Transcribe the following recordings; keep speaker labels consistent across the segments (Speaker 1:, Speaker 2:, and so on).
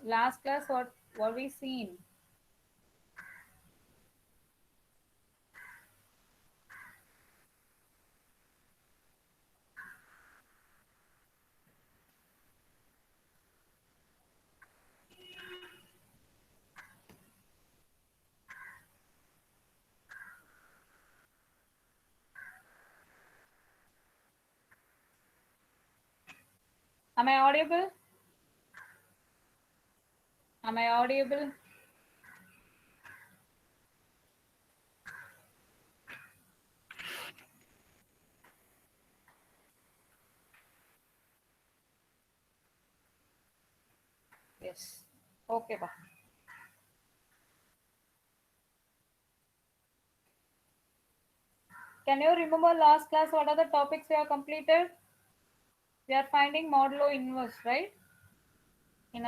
Speaker 1: Last class, what we seen? Am I audible? Am I audible? Yes. Okay, ba. Can you remember last class? What are the topics we have completed? We are finding modulo inverse, right? In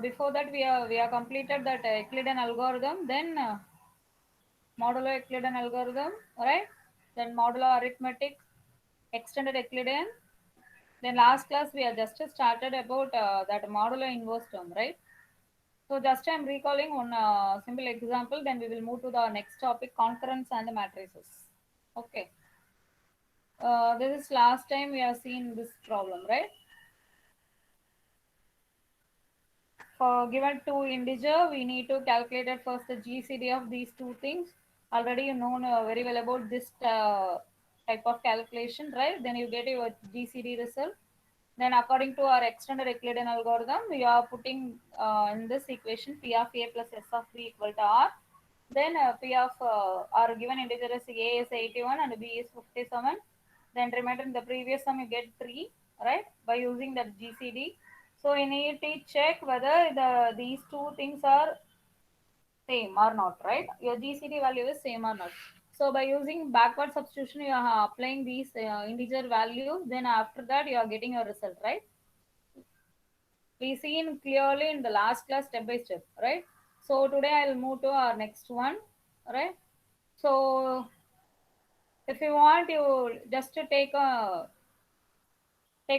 Speaker 1: before that, we are completed that Euclidean algorithm. Then modulo Euclidean algorithm, right? Then modulo arithmetic, extended Euclidean. Then last class we are just started about that modulo inverse term, right? So just I'm recalling one simple example. Then we will move to the next topic, concurrence and matrices. Okay. This is last time we have seen this problem, right? For given two integer, we need to calculate at first the GCD of these two things. Already you know very well about this type of calculation, right? Then you get your GCD result. Then according to our extended Euclidean algorithm, we are putting in this equation P of A plus S of B equal to R. Then P of our given integer is A is 81 and B is 57. Then remember in the previous sum you get 3, right? By using that GCD. So you need to check whether these two things are same or not, right? Your GCD value is same or not. So by using backward substitution, you are applying these integer values. Then after that, you are getting your result, right? We seen clearly in the last class step by step, right? So today I'll move to our next one, right? So if you want, you just to take a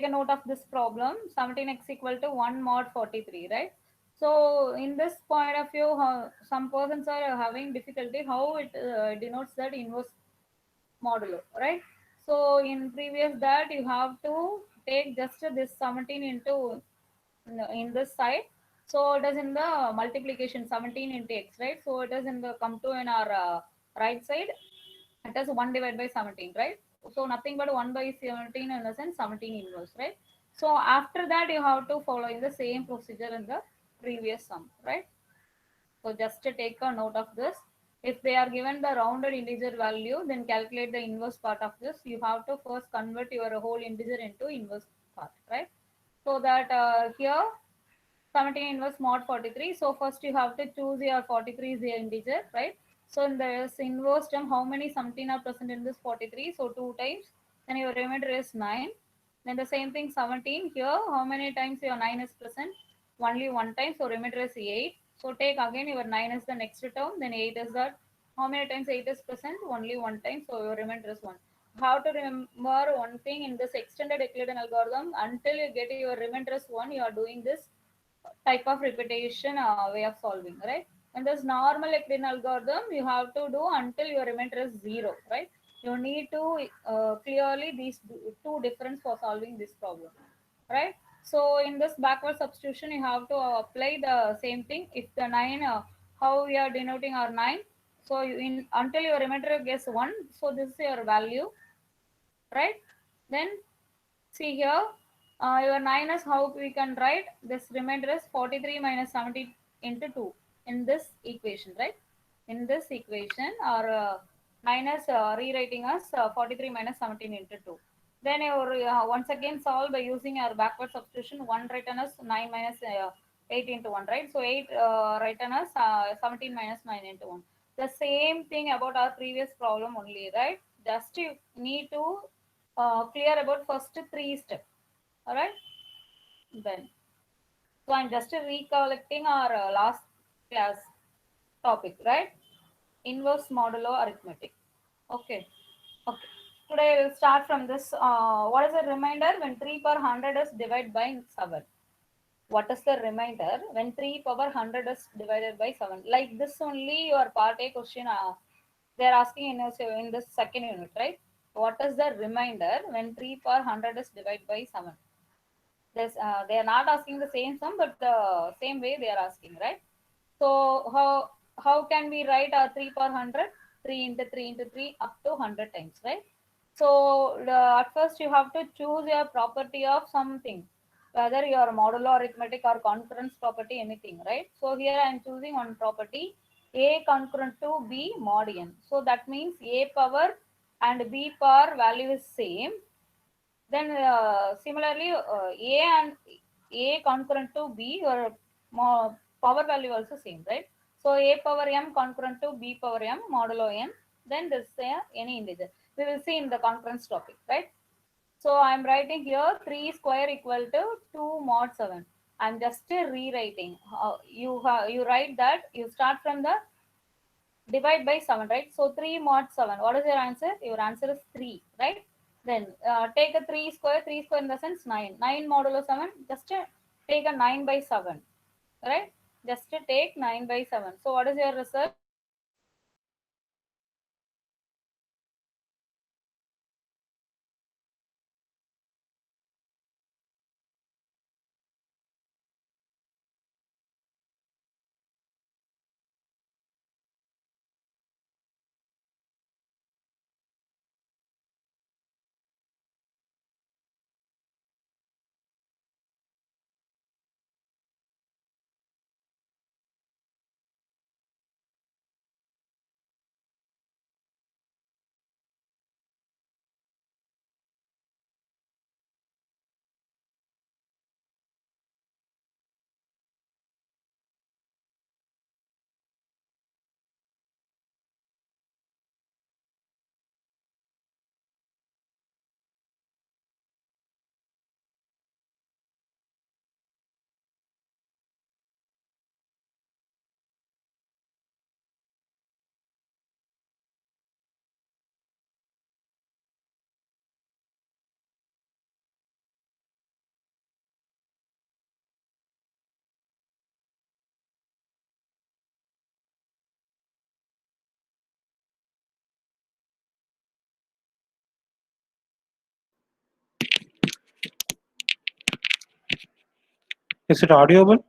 Speaker 1: note of this problem. 17x equal to 1 mod 43, right? So in this point of view, some persons are having difficulty how it denotes that inverse modulo, right? So in previous that you have to take just this 17 into in this side. So it is in the multiplication 17 into x, right? So it is in the come to in our right side. It is 1 divided by 17, right? So nothing but 1 by 17 in the sense 17 inverse, right? So after that you have to follow in the same procedure in the previous sum, right? So just to take a note of this. If they are given the rounded integer value, then calculate the inverse part of this. You have to first convert your whole integer into inverse part, right? So that here 17 inverse mod 43. So first you have to choose your 43 is the integer, right? So in this inverse term, how many 17 are present in this 43? So 2 times. Then your remainder is 9. Then the same thing 17 here. How many times your 9 is present? Only one time. So remainder is 8. So take again your 9 is the next term. Then 8 is that. How many times 8 is present? Only one time. So your remainder is 1. How to remember one thing in this extended Euclidean algorithm? Until you get your remainder is 1, you are doing this type of repetition way of solving, right? In this normal Euclidean algorithm, you have to do until your remainder is 0, right? You need to clearly these two difference for solving this problem, right? So in this backward substitution, you have to apply the same thing. If the 9, how we are denoting our 9, so until your remainder gets 1, so this is your value, right? Then see here, your 9 is how we can write this remainder is 43 minus 70 into 2 in this equation, right? In this equation, or minus rewriting as 43 minus 17 into 2. Then you once again solve by using our backward substitution. 1 written as 9 minus 8 into 1, right? So 8 written as 17 minus 9 into 1. The same thing about our previous problem only, right? Just you need to clear about first three steps. All right. Then, so I'm just recollecting our last class topic, right? Inverse modulo arithmetic. Okay. Okay. Today we'll start from this. What is a reminder when 3 per 100 is divided by 7? what is the remainder when 3 power 100 is divided by 7? Like this only your part A question they are asking in this second unit, right? What is the remainder when 3 power 100 is divided by 7? They are not asking the same sum, but the same way they are asking, right? So how can we write 3 per 100? 3 into 3 into 3 up to 100 times, right? So at first you have to choose a property of something, whether your modulo arithmetic or concurrence property, anything, right? So here I am choosing one property, A concurrent to B mod n. So that means A power and B power value is same. Then similarly, A and A concurrent to B, your power value also same, right? So A power m concurrent to B power m modulo n. Then this any integer. We will see in the concurrence topic, right? So I am writing here 3 square equal to 2 mod 7. I am just rewriting. You write that you start from the divide by 7, right? So 3 mod 7. What is your answer? Your answer is 3, right? Then take a 3 square in the sense 9. 9 modulo 7, just take a 9 by 7, right? Just take 9 by 7. So what is your result?
Speaker 2: Is it audible?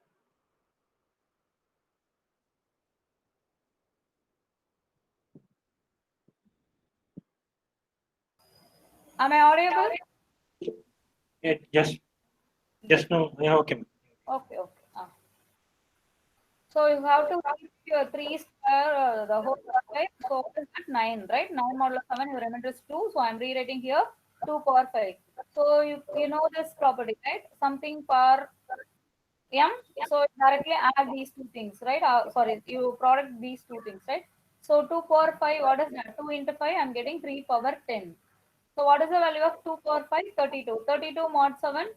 Speaker 1: Am I audible?
Speaker 2: Yeah, just no. Yeah, okay.
Speaker 1: Okay, okay. So you have to keep your 3 square, the whole square. So what is that? 9, right? 9 model of 7, your remainder is 2. So I'm rewriting here 2 power 5. So you know this property, right? Something per m. So directly add these two things, right? Sorry, you product these two things, right? So 2 power 5, what is that? 2 into 5, I'm getting 3 power 10. So what is the value of 2 power 5? 32. 32 mod 7,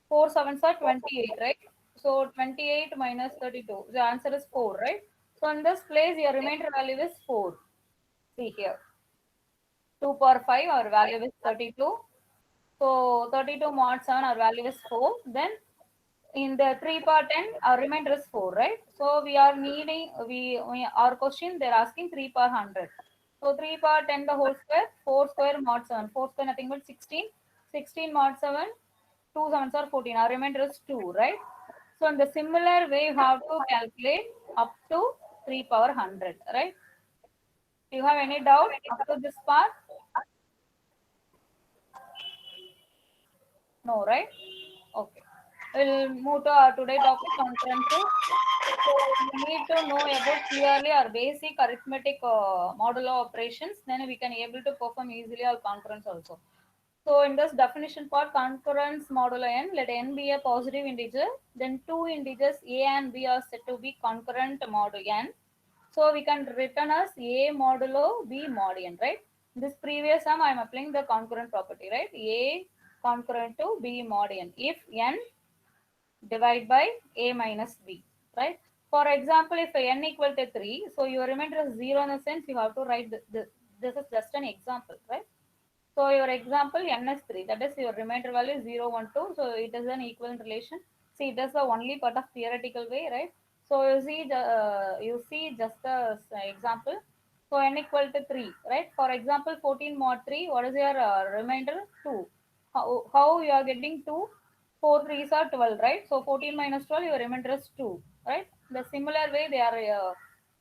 Speaker 1: 4 sevens are 28, right? So 28 minus 32. The answer is 4, right? So in this place, your remainder value is 4. See here. 2 power 5, our value is 32. So 32 mod 7, our value is 4. Then in the 3 power 10, our remainder is 4, right? So we are needing, our question, they're asking 3 power 100. So 3 power 10 the whole square, 4 square mod 7. 4 square nothing but 16. 16 mod 7, 2 sevens are 14. Our remainder is 2, right? So in the similar way, you have to calculate up to 3 power 100, right? Do you have any doubt up to this part? No, right? Okay. We'll move to our today topic, concurrency. So we need to know about clearly our basic arithmetic modulo operations. Then we can able to perform easily our concurrence also. So in this definition part, concurrence modulo n, let n be a positive integer. Then two integers a and b are said to be concurrent modulo n. So we can return as a modulo b mod n, right? This previous sum I am applying the concurrent property, right? A concurrent to b mod n. If n divide by a minus b, right? For example, if n equal to 3, so your remainder is 0 in the sense you have to write this is just an example, right? So your example n is 3, that is your remainder value is 0, 1, 2. So it is an equivalent relation. See, that's the only part of theoretical way, right? So you see just the example. So n equal to 3, right? For example, 14 mod 3, what is your remainder? 2. How you are getting 2? 4 3s are 12, right? So 14 minus 12, your remainder is 2, right? The similar way they are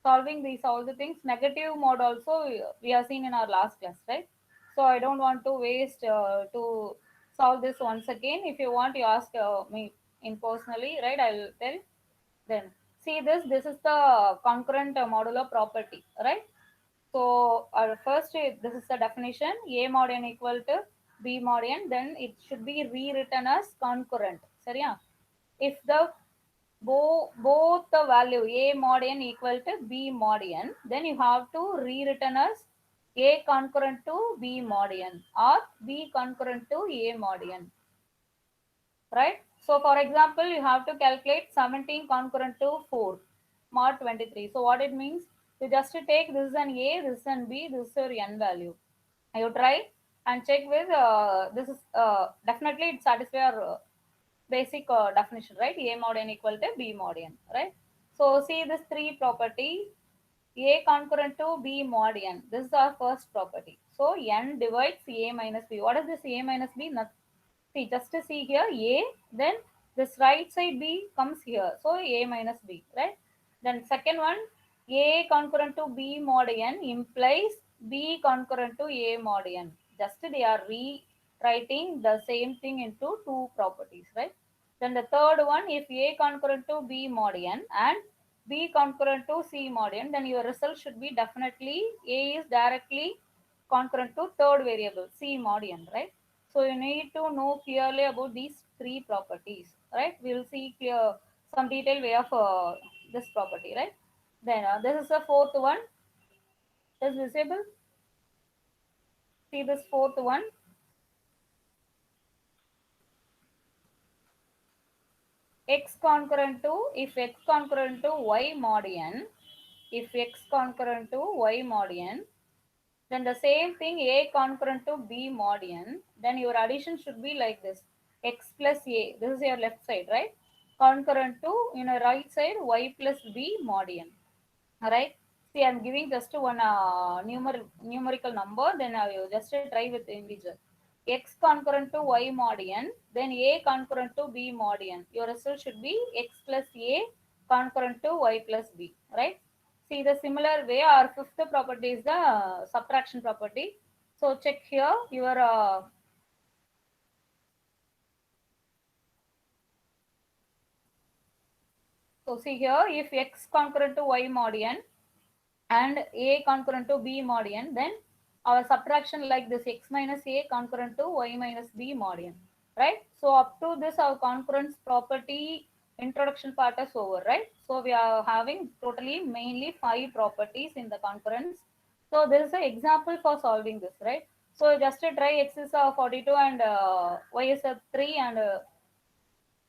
Speaker 1: solving these all the things. Negative mod also we have seen in our last class, right? So I don't want to waste to solve this once again. If you want, you ask me in personally, right? I'll tell. Then see this. This is the concurrent modular property, right? So first, this is the definition: A mod n equal to B mod n. Then it should be rewritten as concurrent. சரியா? If the both the value A mod n equal to B mod n, then you have to rewritten as A concurrent to B mod n or B concurrent to A mod n, right? So for example, you have to calculate 17 concurrent to 4 mod 23. So what it means, you just take this is an A, this is an B, this is your n value. You try and check with this is definitely it satisfies our basic definition, right? A mod n equal to B mod n, right? So see this three property, A concurrent to B mod n. This is our first property. So n divides A minus B. What is this A minus B? See, just to see here A, then this right side B comes here. So A minus B, right? Then second one, A concurrent to B mod n implies B concurrent to A mod n. Just they are rewriting the same thing into two properties, right? Then the third one, if A concurrent to B mod n and B concurrent to C mod n, then your result should be definitely A is directly concurrent to third variable C mod n, right? So you need to know clearly about these three properties, right? We will see clear some detailed way of this property, right? Then this is the fourth one. Is visible? See this fourth one. X concurrent to, if X concurrent to Y mod n, if X concurrent to Y mod n, then the same thing A concurrent to B mod n, then your addition should be like this: X plus A, this is your left side, right? Concurrent to, in a right side, Y plus B mod n. Alright. See, I'm giving just one numerical number, then I will just try with the integer. X concurrent to Y mod n, then A concurrent to B mod n. Your result should be X plus A concurrent to Y plus B, right? See, the similar way, our fifth property is the subtraction property. So check here your so see here, if X concurrent to Y mod n and A concurrent to B mod n, then our subtraction like this: X minus A concurrent to Y minus B mod n, right? So up to this, our concurrence property introduction part is over, right? So we are having totally mainly 5 properties in the concurrence. So this is an example for solving this, right? So just to try, X is 42 and Y is 3 and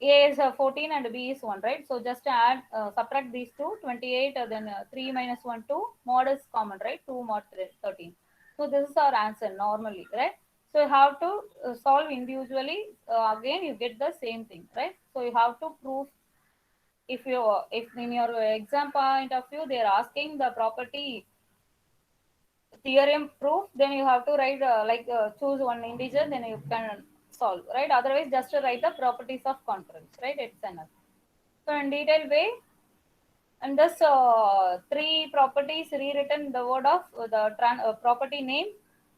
Speaker 1: A is 14 and B is 1, right? So just add, subtract these two, 28, then 3 minus 1, 2, mod is common, right? 2 mod 13. So this is our answer normally, right? So you have to solve individually. Again, you get the same thing, right? So you have to prove, if in your exam point of view, they are asking the property theorem proof, then you have to write choose one integer, then you can solve, right? Otherwise, just to write the properties of concurrence, right? It's enough. So in detailed way, and this three properties rewritten the word of the property name,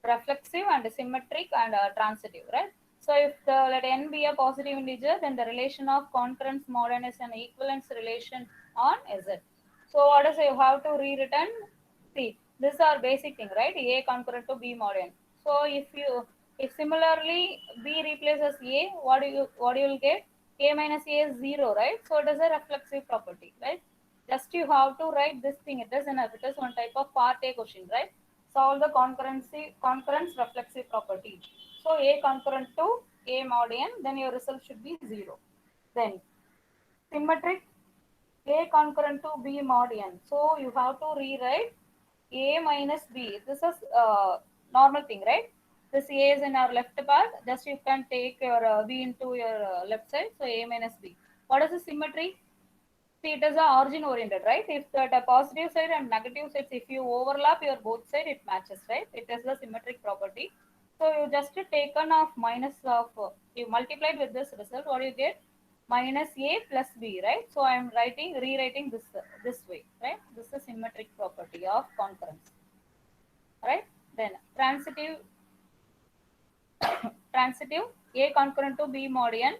Speaker 1: reflexive and symmetric and transitive, right? So if the let n be a positive integer, then the relation of concurrence mod n is an equivalence relation on Z. So what is, you have to rewritten? See, this is our basic thing, right? A concurrent to B mod n. So if similarly B replaces A, what you will get? A minus A is 0, right? So it is a reflexive property, right? Just you have to write this thing. It is enough. It is one type of part A question, right? Solve the concurrence reflexive property. So A concurrent to A mod n, then your result should be 0. Then symmetric, A concurrent to B mod n. So you have to rewrite A minus B. This is normal thing, right? This A is in our left part. Just you can take your B into your left side. So A minus B. What is the symmetry? See, it is a origin oriented, right? If the positive side and negative sides, if you overlap your both side, it matches, right? It is the symmetric property. So you just taken off minus of, you multiplied with this result, what do you get? Minus a plus b, right? So I am rewriting this way, right? This is symmetric property of concurrence, right? Then transitive a concurrent to b mod n,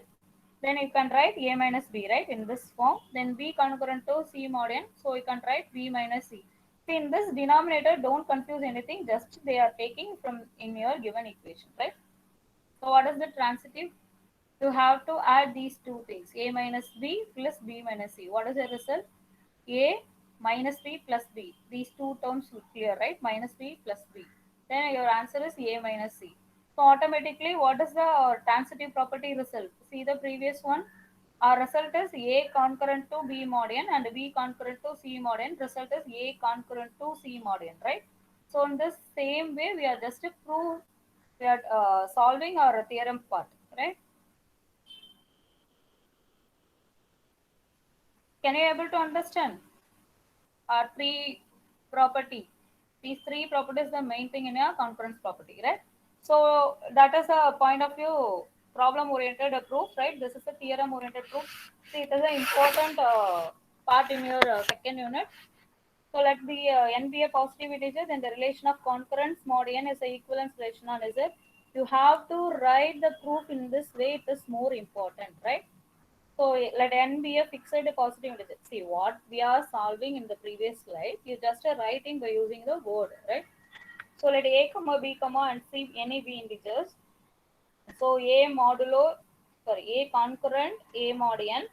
Speaker 1: then you can write a minus b, right, in this form. Then b concurrent to c mod n, so you can write b minus c. See, in this denominator, don't confuse anything, just they are taking from in your given equation, right? So what is the transitive? You have to add these two things, a minus b plus b minus c. What is the result? A minus b plus b. These two terms look clear, right? Minus b plus b. Then your answer is a minus c. So automatically, what is the transitive property result? See the previous one. Our result is a concurrent to b mod n and b concurrent to c mod n. Result is a concurrent to c mod n, right? So in this same way, we are just we are solving our theorem part, right? Can you able to understand? Are three property. These three properties the main thing in a concurrence property, right? So that is a point of view problem oriented proof, right? This is a theorem oriented proof. See, it is an important part in your second unit. So let the n be a positive integer, then the relation of concurrence mod n is a equivalence relation on Z. You have to write the proof in this way, it is more important, right? So let n be a fixed positive integer. See what we are solving in the previous slide. You just are writing by using the word, right? So let a comma b comma and c any be integers. So a concurrent a mod n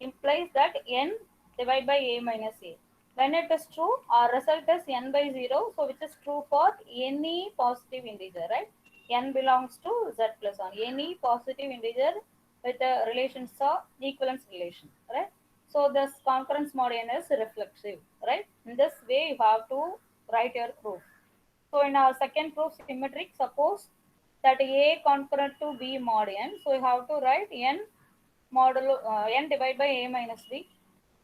Speaker 1: implies that n divided by a minus a. When it is true, our result is n by 0, so which is true for any positive integer, right? N belongs to z plus 1. Any positive integer with a relation of equivalence relation, right? So this concurrence mod n is reflexive, right? In this way, you have to write your proof. So in our second proof symmetric, suppose that A concurrent to B mod n. So you have to write n modulo n divided by A minus B.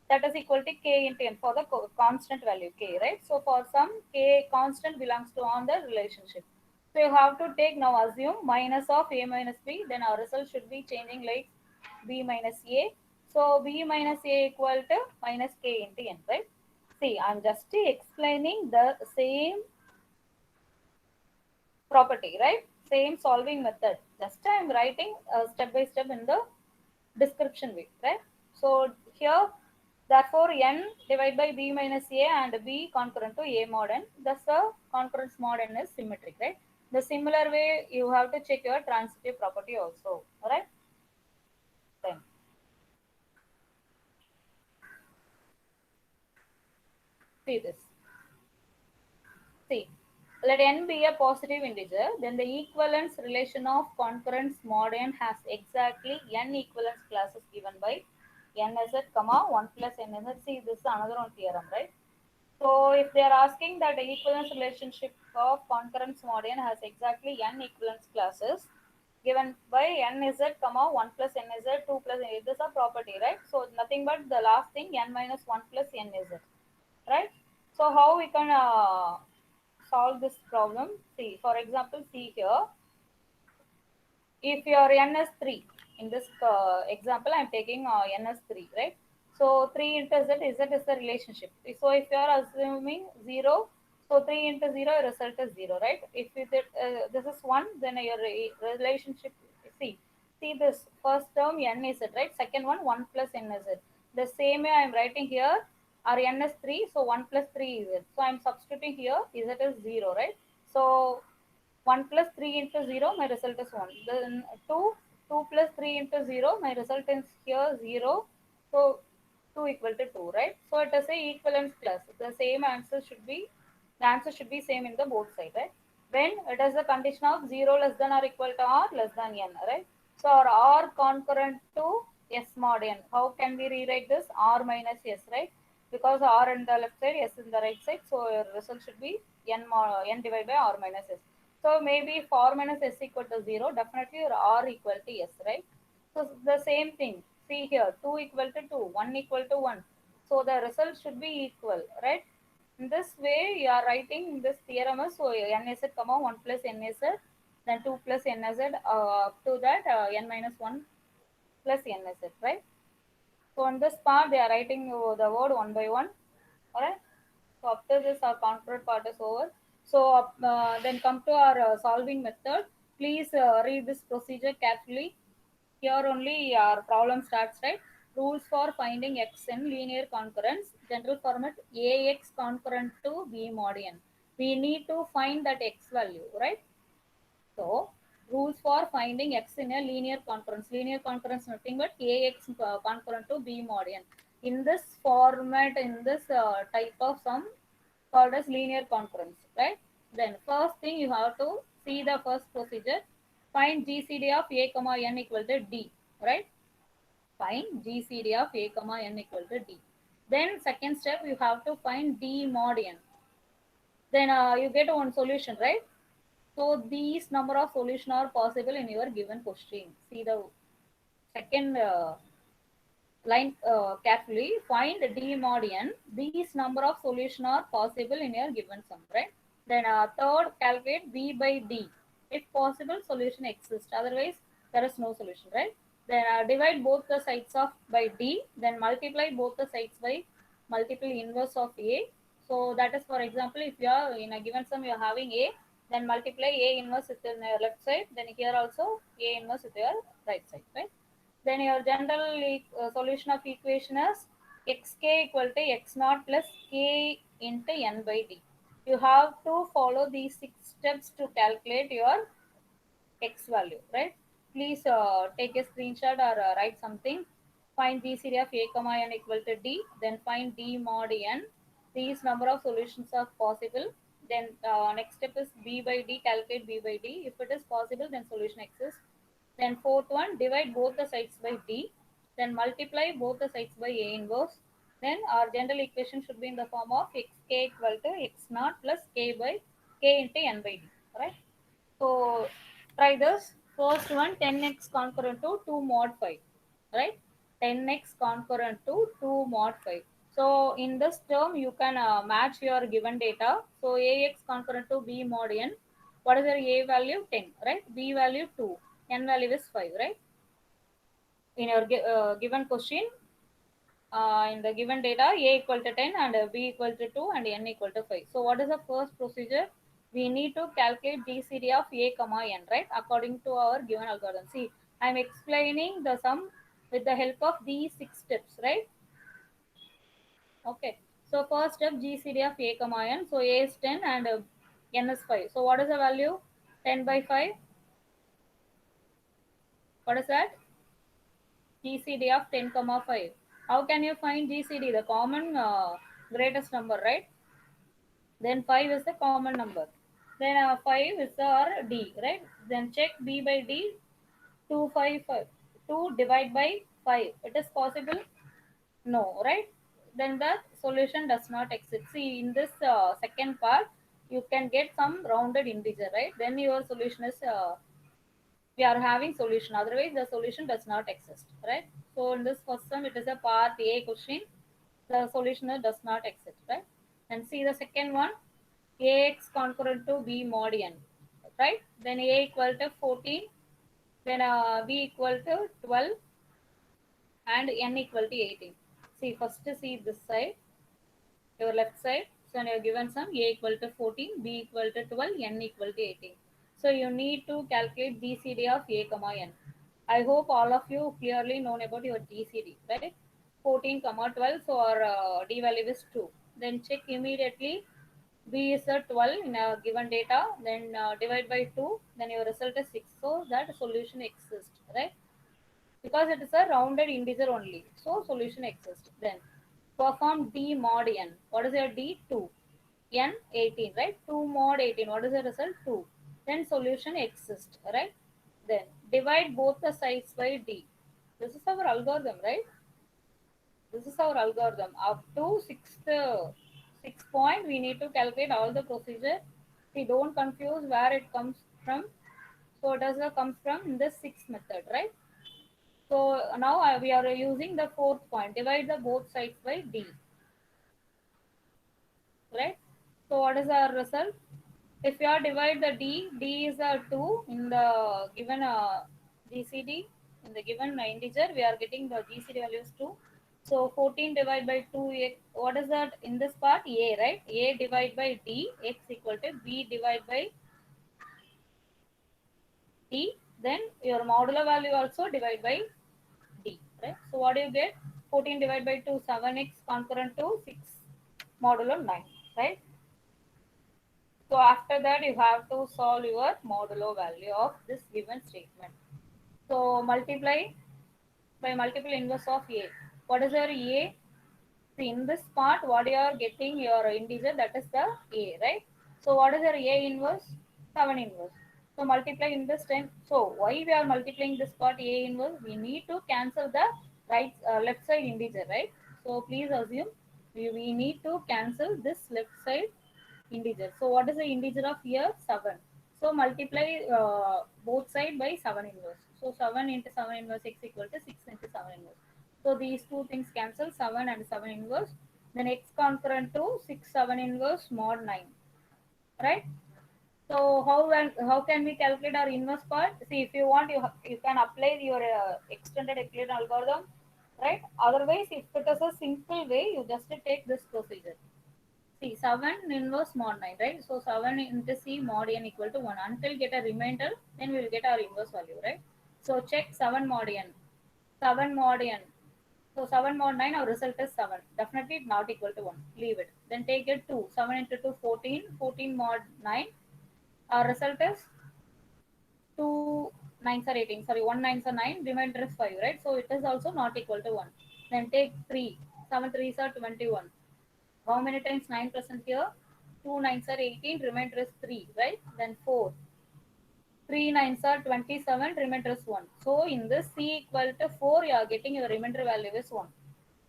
Speaker 1: That is equal to k into n for the constant value k, right? So for some k constant belongs to on the relationship. So you have to take now assume minus of A minus B. Then our result should be changing like B minus A. So B minus A equal to minus k into n, right? See, I'm just explaining the same property, right? Same solving method. Just I'm writing step by step in the description way, right? So here, therefore, n divided by b minus a and b concurrent to a mod n. Thus, the concurrence mod n is symmetric, right? The similar way you have to check your transitive property also, all right? Then see this. See, let n be a positive integer, then the equivalence relation of concurrence mod n has exactly n equivalence classes given by nz, comma 1 plus nz. See, this is another one theorem, right? So if they are asking that the equivalence relationship of concurrence mod n has exactly n equivalence classes given by nz, comma 1 plus nz, 2 plus nz, this is a property, right? So nothing but the last thing n minus 1 plus nz, right? So how we can solve this problem? See, for example, see here, if your n is 3, in this example, I'm taking n is 3, right? So 3 into z is the relationship. So if you are assuming 0, so 3 into 0, result is 0, right? If this is 1, then your relationship, see, see this first term n is it, right? Second one, 1 plus n is it. The same way I'm writing here, our n is 3, so 1 plus 3 is it. So I'm substituting here, z is 0, right? So 1 plus 3 into 0, my result is 1. Then 2 plus 3 into 0, my result is here 0. So 2 equal to 2, right? So it is a equivalence class. The same answer should be, the answer should be same in the both side, right? When it is the condition of 0 less than or equal to r less than n, right? So our r concurrent to s mod n. How can we rewrite this? R minus s, right? Because r in the left side, s in the right side. So your result should be n divided by r minus s. So maybe if r minus s equal to 0, definitely your r equal to s, right? So the same thing. See here, 2 equal to 2, 1 equal to 1. So the result should be equal, right? In this way, you are writing this theorem as so NZ comma 1 plus NZ, then 2 plus NZ, up to that n minus 1 plus NZ, right? So on this part, they are writing the word one by one, alright? So after this, our concrete part is over. So then come to our solving method. Please read this procedure carefully. Here only our problem starts, right? Rules for finding x in linear concurrence. General format ax concurrent to b mod n. We need to find that x value, right? So rules for finding x in a linear concurrence. Linear concurrence nothing but ax concurrent to b mod n. In this format, in this type of sum called as linear concurrence, right? Then first thing you have to see the first procedure. Find GCD of a comma n equal to d, right? Find GCD of a comma n equal to d. Then second step you have to find d mod n. Then you get one solution, right? So these number of solutions are possible in your given question. See the second line carefully. Find d mod n. These number of solutions are possible in your given sum, right? Then third, calculate b by d. If possible, solution exists. Otherwise, there is no solution, right? Then divide both the sides of by d. Then multiply both the sides by multiple inverse of a. So that is, for example, if you are in a given sum, you are having a, then multiply a inverse with your left side. Then here also a inverse with your right side, right? Then your general solution of equation is xk equal to x naught plus k into n by d. You have to follow these 6 steps to calculate your x value, right? Please take a screenshot or write something. Find GCD of a comma n equal to d, then find d mod n. These number of solutions are possible. Then next step is b by d, calculate b by d. If it is possible, then solution exists. Then fourth one, divide both the sides by d. Then multiply both the sides by a inverse. Then our general equation should be in the form of xk equal to x naught plus k by k into n by d. Right? So try this. First one, 10x concurrent to 2 mod 5. Right? 10x concurrent to 2 mod 5. So in this term, you can match your given data. So ax concurrent to b mod n. What is your a value? 10, right? B value 2. N value is 5, right? In your given question, in the given data, a equal to 10 and b equal to 2 and n equal to 5. So what is the first procedure? We need to calculate GCD of a comma n, right? According to our given algorithm. See, I am explaining the sum with the help of these 6 steps, right? Okay. So first step, GCD of a comma n. So a is 10 and n is 5. So what is the value? 10 by 5. What is that? GCD of 10 comma 5. How can you find GCD? The common greatest number, right? Then 5 is the common number. Then 5 is our D, right? Then check B by D. 2, 5, 5. 2 divide by 5. It is possible? No, right? Then the solution does not exist. See, in this second part, you can get some rounded integer, right? Then your solution is we are having solution, otherwise the solution does not exist, right? So in this first sum, it is a part a question, the solution does not exist, right? And see the second one, ax concurrent to b mod n, right? Then a equal to 14, then b equal to 12 and n equal to 18. See, first see this side, your left side. So you are given some a equal to 14, b equal to 12, n equal to 18. So you need to calculate GCD of a comma n. I hope all of you clearly known about your GCD, right? 14 comma 12, so our d value is 2. Then check immediately. B is a 12 in a given data, then divide by 2, then your result is 6. So that solution exists, right? Because it is a rounded integer only. So solution exists. Then perform D mod n. What is your D? 2. N 18, right? 2 mod 18. What is the result? 2. Then solution exists, right? Then divide both the sides by D. This is our algorithm, right? This is our algorithm. Up to sixth point, we need to calculate all the procedure. See, don't confuse where it comes from. So it does comes from in the sixth method, right? So now we are using the fourth point. Divide the both sides by D. Right? So what is our result? If you are divide the D is a 2 in the given GCD, in the given integer, we are getting the GCD value is 2. So 14 divided by 2, what is that in this part? A, right? A divided by D, x equal to B divided by D. Then your modular value also divided by D, right? So what do you get? 14 divided by 2, 7x concurrent to 6 modulo 9, right? So after that, you have to solve your modulo value of this given statement. So multiply by multiple inverse of A. What is your A? See, in this part, what you are getting your integer, that is the A, right? So what is your A inverse? 7 inverse. So multiply in this time. So why we are multiplying this part A inverse? We need to cancel the left side integer, right? So please assume we need to cancel this left side integer. So what is the integer of here? 7. So multiply both side by 7 inverse. So 7 into 7 inverse x equal to 6 into 7 inverse. So these two things cancel, 7 and 7 inverse. Then x concurrent to 6 7 inverse mod 9. Right? So how can we calculate our inverse part? See, if you want, you can apply your extended Euclidean algorithm, right? Otherwise, if it is a simple way, you just take this procedure. See, 7 inverse mod 9, right? So 7 into C mod n equal to 1. Until get a remainder, then we will get our inverse value, right? So check 7 mod n. 7 mod n. So 7 mod 9, our result is 7. Definitely not equal to 1. Leave it. Then take it 2. 7 into 2, 14. 14 mod 9. Our result is 2 nines are 18. Sorry, 1 nines are 9. Remainder is 5, right? So it is also not equal to 1. Then take 3. 7 threes are 21. How many times 9 present here? 2 nines are 18, remainder is 3, right? Then 4. 3 nines are 27, remainder is 1. So in this C equal to 4, you are getting your remainder value is 1.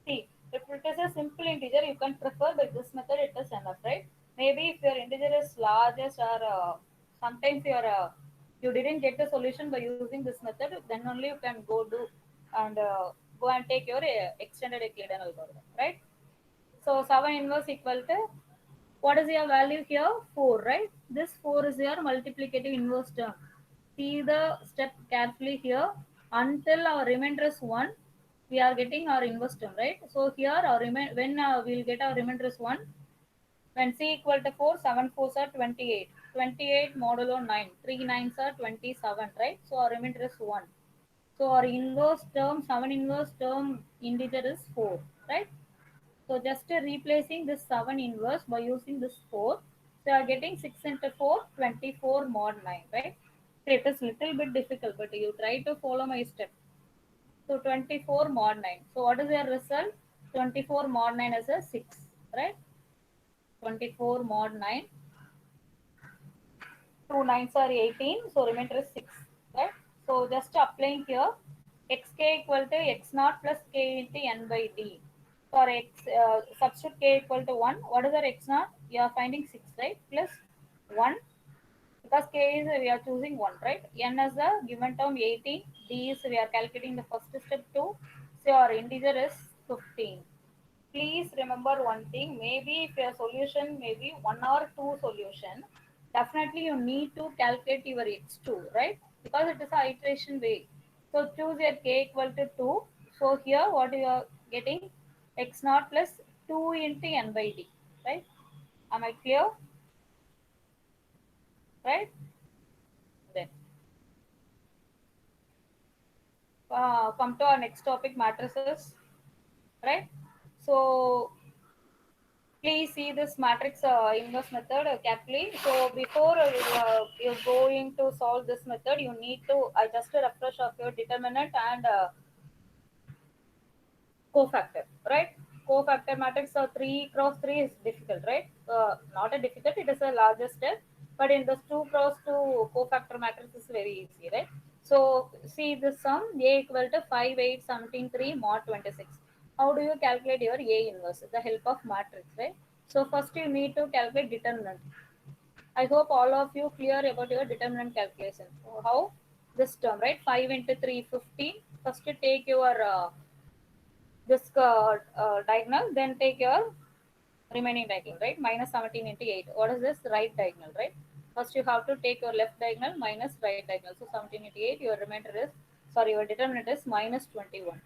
Speaker 1: See, if it is a simple integer, you can prefer by this method, it is enough, right? Maybe if your integer is largest or sometimes you didn't get the solution by using this method, then only you can go and take your extended Euclidean algorithm, right? So 7 inverse equal to, what is your value here? 4, right? This 4 is your multiplicative inverse term. See the step carefully here. Until our remainder is 1, we are getting our inverse term, right? So here our when we'll get our remainder is 1, when C equal to 4, 7 fours are 28. 28 modulo 9, 3 nines are 27, right? So our remainder is 1. So our inverse term, 7 inverse term integer is 4, right? So just replacing this 7 inverse by using this 4. So you are getting 6 into 4, 24 mod 9, right? So it is little bit difficult, but you try to follow my step. So 24 mod 9. So what is your result? 24 mod 9 is a 6, right? 24 mod 9. 2 nines are 18, so remainder is 6, right? So just applying here, xk equal to x naught plus k into n by d. For x, substitute k equal to 1. What is our x naught? You are finding 6, right? Plus 1, because k is we are choosing 1, right? N is the given term 18, d is we are calculating the first step 2, so our integer is 15. Please remember one thing, maybe if your solution maybe one or two solution, definitely you need to calculate your x2, right? Because it is a iteration way. So choose your k equal to 2. So here what you are getting, x naught plus 2 into n by d, right? Am I clear? Right? Then come to our next topic, matrices, right? So please see this matrix inverse method carefully. So before you're going to solve this method, you need to just a refresh of your determinant and cofactor, right? Cofactor matrix 3 cross 3 is difficult, right? Not a difficult, it is a larger step. But in this 2 cross 2 cofactor matrix is very easy, right? So see the sum, A equal to 5, 8, 17, 3 mod 26. How do you calculate your A inverse? The help of matrix, right? So first you need to calculate determinant. I hope all of you clear about your determinant calculation. So how? This term, right? 5 into 3, 15. First you take your this diagonal, then take your remaining diagonal, right? Minus 17 into 8. What is this? Right diagonal, right? First you have to take your left diagonal minus right diagonal. So 17 into 8, your remainder is, sorry, your determinant is minus 21.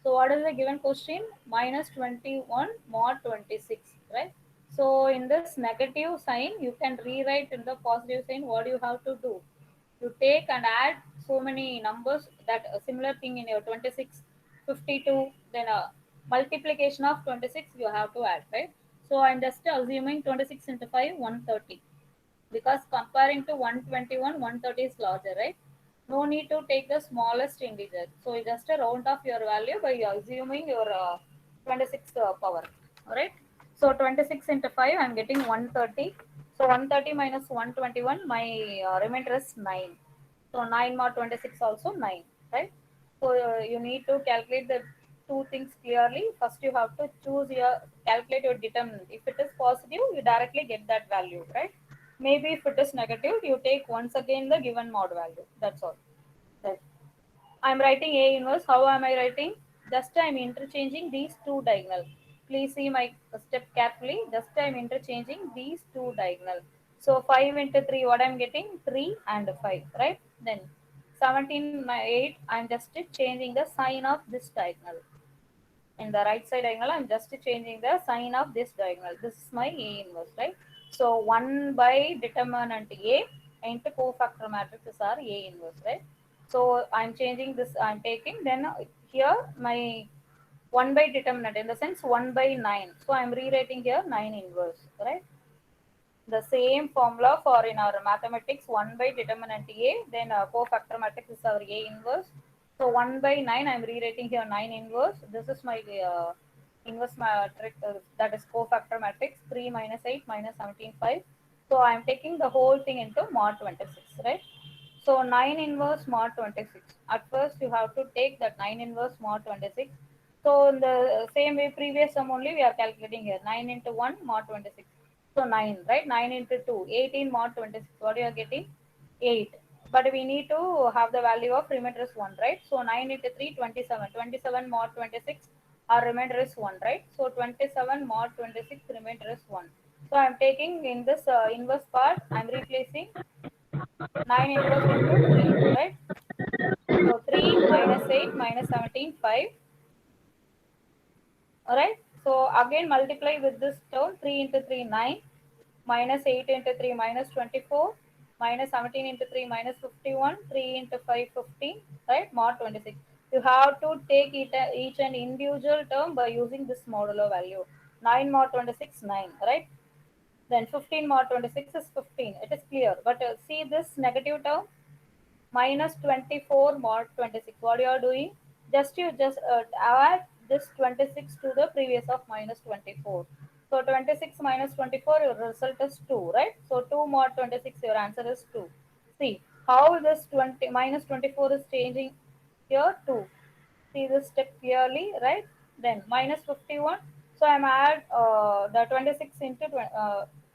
Speaker 1: So what is the given question? Minus 21 mod 26, right? So in this negative sign, you can rewrite in the positive sign. What you have to do? You take and add so many numbers, that a similar thing in your 26, 52, then a multiplication of 26 you have to add, right? So I'm just assuming 26 into 5, 130, because comparing to 121, 130 is larger, right? No need to take the smallest integer. So you just round off your value by assuming your 26 power. All right. So 26 into 5, I'm getting 130. So 130 minus 121, my remainder is 9. So 9 more 26 also 9, right? So you need to calculate the two things clearly. First, you have to choose your calculate your determinant. If it is positive, you directly get that value, right? Maybe if it is negative, you take once again the given mod value. That's all. Right. I'm writing A inverse. How am I writing? Just I'm interchanging these two diagonal. Please see my step carefully. Just I'm interchanging these two diagonal. So 5 into 3, what I'm getting? 3 and 5, right? Then 17, my 8, I'm just changing the sign of this diagonal. In the right side diagonal, I'm just changing the sign of this diagonal. This is my A inverse, right? So 1 by determinant A into cofactor matrices are A inverse, right? So I'm changing this, I'm taking, then here my 1 by determinant, in the sense 1 by 9. So I'm rewriting here 9 inverse, right? The same formula for in our mathematics, 1 by determinant A, then cofactor matrix is our A inverse. So 1 by 9, I'm rewriting here 9 inverse. This is my inverse matrix, that is cofactor matrix, 3 minus 8 minus 17, 5. So I'm taking the whole thing into mod 26, right? So 9 inverse mod 26. At first you have to take that 9 inverse mod 26. So in the same way previous sum only we are calculating here. 9 into 1 mod 26. So 9, right? 9 into 2, 18 mod 26. What you are getting? 8. But we need to have the value of remainder is 1, right? So 9 into 3, 27. 27 mod 26. Our remainder is 1, right? So 27 mod 26, remainder is 1. So I'm taking in this inverse part, I'm replacing 9 inverse into 3, right? So 3 minus 8 minus 17, 5. Alright. So again multiply with this term, 3 into 3, 9. Minus 8 into 3 minus 24. Minus 17 into 3 minus 51. 3 into 5, 15. Right? Mod 26. You have to take each and individual term by using this modulo value. 9 mod 26, 9. Right? Then 15 mod 26 is 15. It is clear. But see this negative term, minus 24 mod 26. What you are doing? You just add this 26 to the previous of minus 24. So 26 minus 24, your result is 2, right? So 2 mod 26, your answer is 2. See how this 20 minus 24 is changing here, 2. See this step clearly, right? Then minus 51. So I'm add the 26 into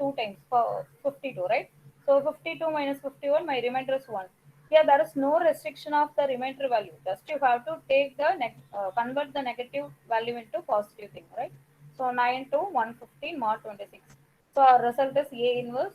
Speaker 1: 2 times for 52, right? So 52 minus 51, my remainder is 1. Here there is no restriction of the remainder value. Just you have to take the convert the negative value into positive thing, right? So 9 to 115 mod 26. So our result is A inverse.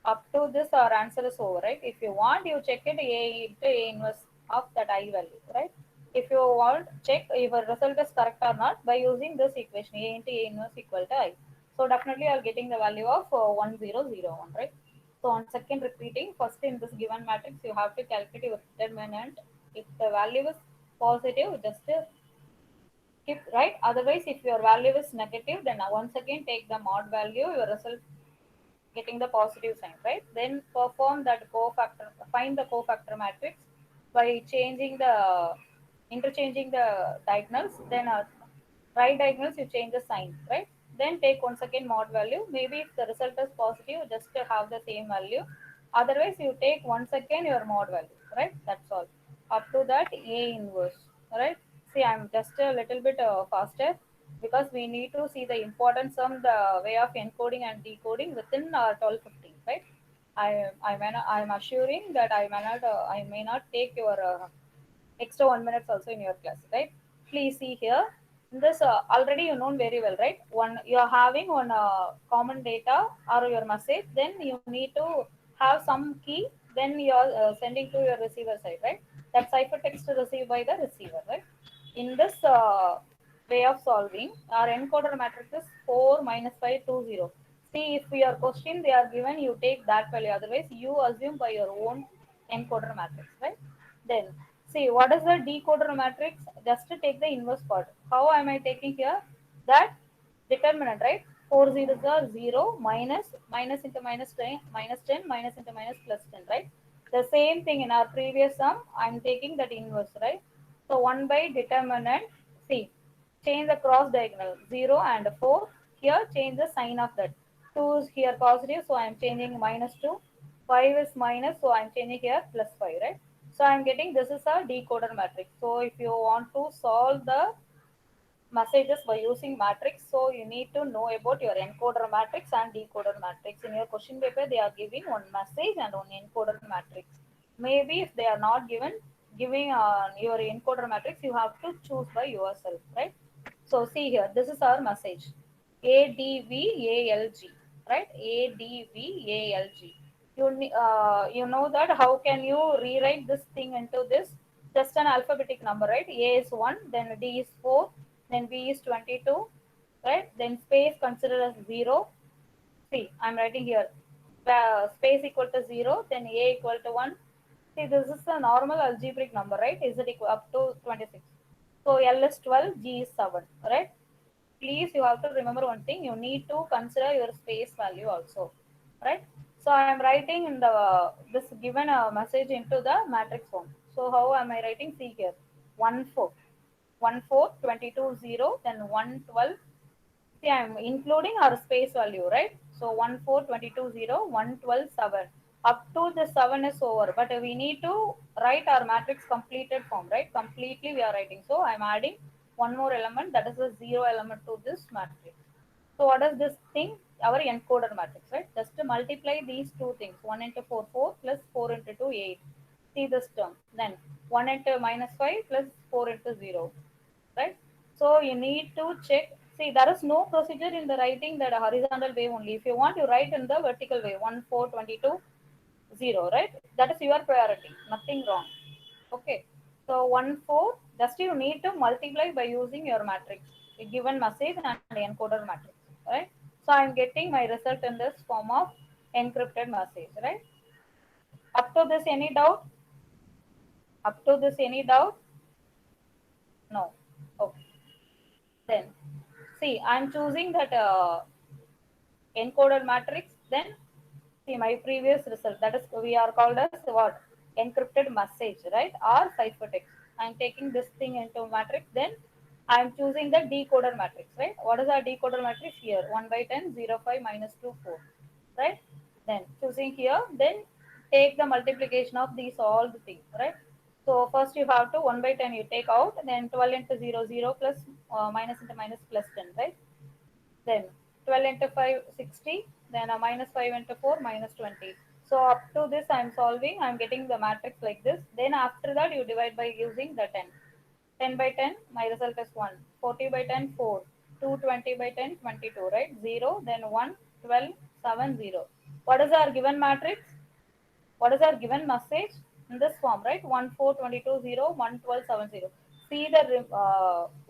Speaker 1: Up to this our answer is over, right? If you want, you check it A into A inverse of that I value, right? If you want, check if a result is correct or not by using this equation, A into A inverse equal to I. So definitely you are getting the value of 1001, right? So on second repeating, first in this given matrix, you have to calculate your determinant. If the value is positive, just keep, right? Otherwise, if your value is negative, then once again take the mod value, your result getting the positive sign, right? Then perform that cofactor, find the cofactor matrix by changing the interchanging the diagonals. Then right diagonals you change the sign, right? Then take once again mod value. Maybe if the result is positive, just to have the same value. Otherwise, you take once again your mod value, right? That's all. Up to that A inverse, right? See, I'm just a little bit faster because we need to see the importance of the way of encoding and decoding within 12:15, right? I'm assuring that I may not take your extra 1 minute also in your class, right? Please see here. In this already you know very well, right? One you are having one common data or your message, then you need to have some key, then you are sending to your receiver side, right? That ciphertext received by the receiver, right? In this way of solving, our encoder matrix is 4 minus 5 2 0. See, if your question they are given, you take that value. Otherwise, you assume by your own encoder matrix, right? Then, see, what is the decoder matrix? Just to take the inverse part. How am I taking here? That determinant, right? 4 zeros are 0, minus into minus 10, minus 10, minus into minus plus 10, right? The same thing in our previous sum, I'm taking that inverse, right? So 1 by determinant, see, change the cross diagonal, 0 and 4. Here, change the sign of that. 2 is here positive, so I'm changing minus 2. 5 is minus, so I'm changing here plus 5, right? So I'm getting this is a decoder matrix. So if you want to solve the messages by using matrix, so you need to know about your encoder matrix and decoder matrix. In your question paper, they are giving one message and one encoder matrix. Maybe if they are not giving your encoder matrix, you have to choose by yourself, right? So see here, this is our message. ADVALG, right? ADVALG. You know that how can you rewrite this thing into this? Just an alphabetic number, right? A is 1, then D is 4, then B is 22, right? Then space considered as 0. See, I'm writing here. Space equal to 0, then A equal to 1. See, this is a normal algebraic number, right? Is it equal up to 26? So L is 12, G is 7, right? Please, you have to remember one thing. You need to consider your space value also, right? So I am writing in the this given a message into the matrix form. So how am I writing? See here, 1 4, 1 4 22 0, then 1 12. See, I'm including our space value, right? So 1 4 22 0, 1 12 7. Up to the 7 is over, but we need to write our matrix completed form, right? Completely we are writing. So I'm adding one more element, that is a 0 element to this matrix. So what is this thing? Our encoder matrix, right? Just to multiply these two things. 1 into 4, 4 plus 4 into 2, 8. See this term. Then 1 into minus 5 plus 4 into 0, right? So you need to check. See, there is no procedure in the writing that a horizontal way only. If you want, you write in the vertical way, 1 4 22 0, right? That is your priority. Nothing wrong. Okay. So 1 4, just you need to multiply by using your matrix, a given message and encoder matrix, right? So I'm getting my result in this form of encrypted message, right? Up to this, any doubt? Up to this, any doubt? No. Okay. Then see, I'm choosing that encoded matrix. Then see my previous result. That is we are called as what? Encrypted message, right? Or ciphertext. I'm taking this thing into matrix. Then I'm choosing the decoder matrix, right? What is our decoder matrix here? 1 by 10, 0, 5, minus 2, 4, right? Then choosing here, then take the multiplication of these all the things, right? So first you have to 1 by 10 you take out, then 12 into 0, 0 plus minus into minus plus 10, right? Then 12 into 5, 60. Then a minus 5 into 4, minus 20. So up to this I'm solving. I'm getting the matrix like this. Then after that you divide by using the 10. 10 by 10, my result is 1. 40 by 10, 4. 220 by 10, 22, right? 0, then 1, 12, 7, 0. What is our given matrix? What is our given message? In this form, right? 1 4 22 0, 1 12 7 0. See the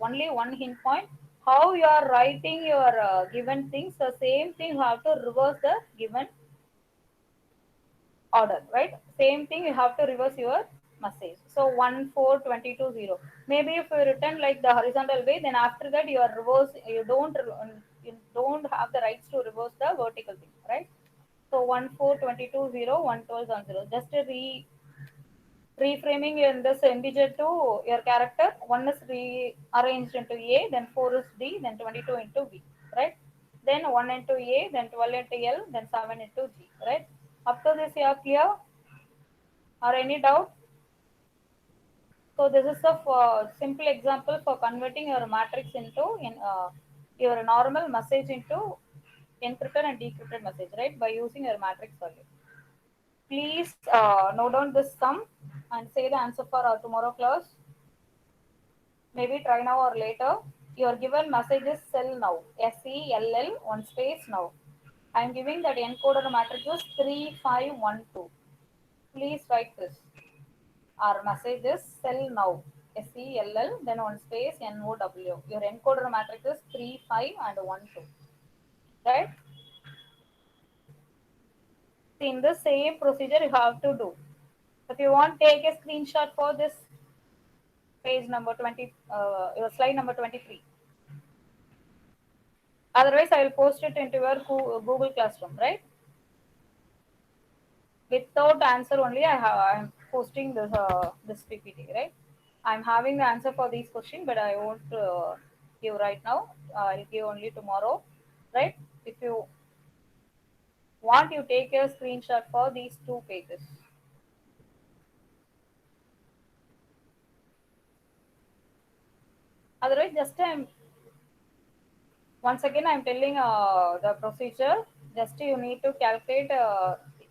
Speaker 1: only one hint point. How you are writing your given things, the same thing you have to reverse the given order, right? Same thing you have to reverse your message. So 1 4 22 0. Maybe if you return like the horizontal way, then after that you are reverse. You don't have the rights to reverse the vertical thing, right? So 1 4 22 0, 1 12 7 0. Just a reframing in this integer to your character. One is rearranged into A, then 4 is D, then 22 into B, right? Then 1 into A, then 12 into L, then 7 into G, right? Up to this, you are clear or any doubt? So this is a simple example for converting your matrix into your normal message into encrypted and decrypted message, right? By using your matrix value. Please note down this sum and say the answer for our tomorrow class. maybe try now or later. Your given message is cell now. SELL one space now. I am giving that encoder matrix is 3512. Please write this. Our message is cell now. SELL then one space NOW. Your encoder matrix is 35 and 12. Right? In the same procedure you have to do. If you want, take a screenshot for this page number 20, your slide number 23. Otherwise, I will post it into your Google Classroom, right? Without answer only, I'm posting this PPT, right? I'm having the answer for these questions, but I won't give right now. I'll give only tomorrow, right? If you want, you take a screenshot for these two pages. Otherwise, just once again I'm telling the procedure. Just you need to calculate,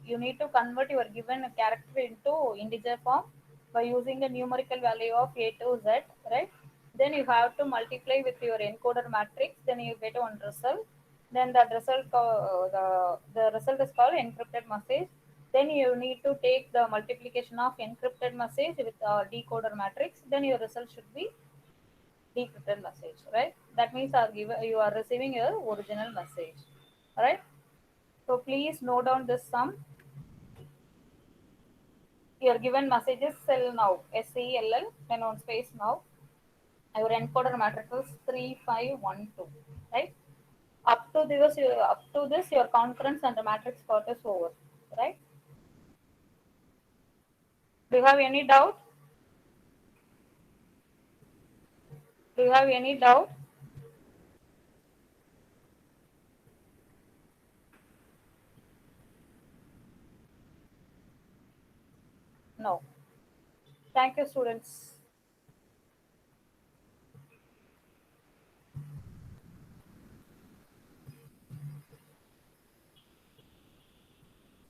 Speaker 1: you need to convert your given character into integer form by using the numerical value of a to z, right? Then you have to multiply with your encoder matrix, then you get one result. Then that result, the result is called encrypted message. Then you need to take the multiplication of encrypted message with decoder matrix, then your result should be decrypted message, right? That means you are receiving your original message, right? So please note down this sum. Your given message is cell now, SELL, then on space now. Your encoder matrix is 3512, right? Up to this, your concurrence and the matrix part is over, right? Do you have any doubt? Do you have any doubt? No. Thank you, students.